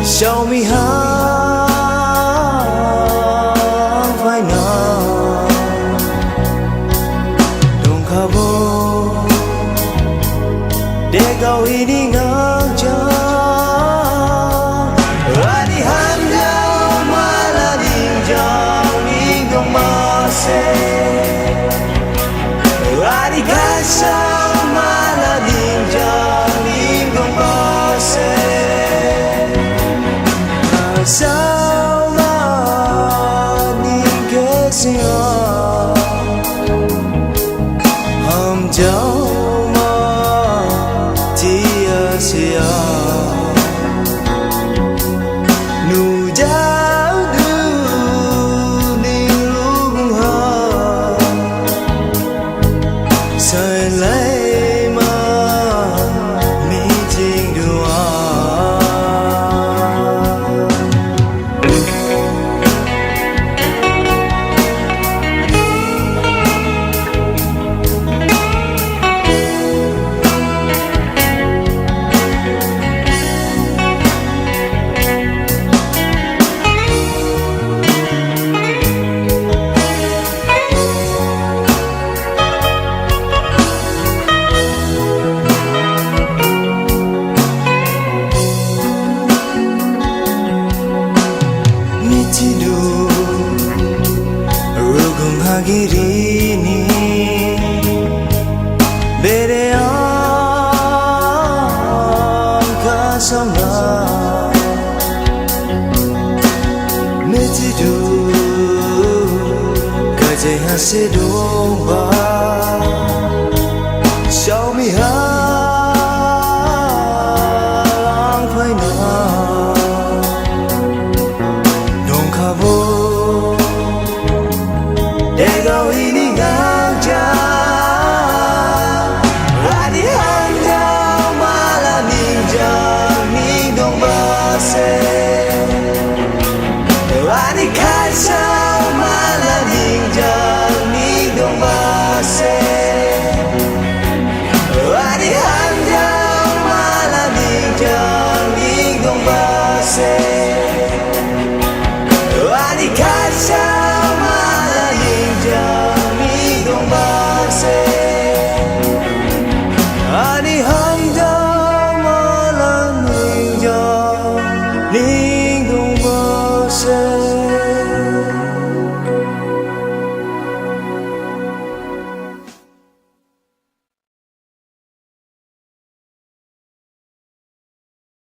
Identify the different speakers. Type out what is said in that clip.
Speaker 1: Show me how I know. Don't cover. They go eating up job. Radi handa malading jang ingong mase. Radi kasa malading jang ingong mase. Sao mà nhìn cái gì hầm cháu mà chỉ ở xia nụ giáo đưa đi lúc hờ sợi lấy mà mi chính đùa Hagirini Bereang kasama Metidu Kaje hasidumba Show me how I know Don't cover They go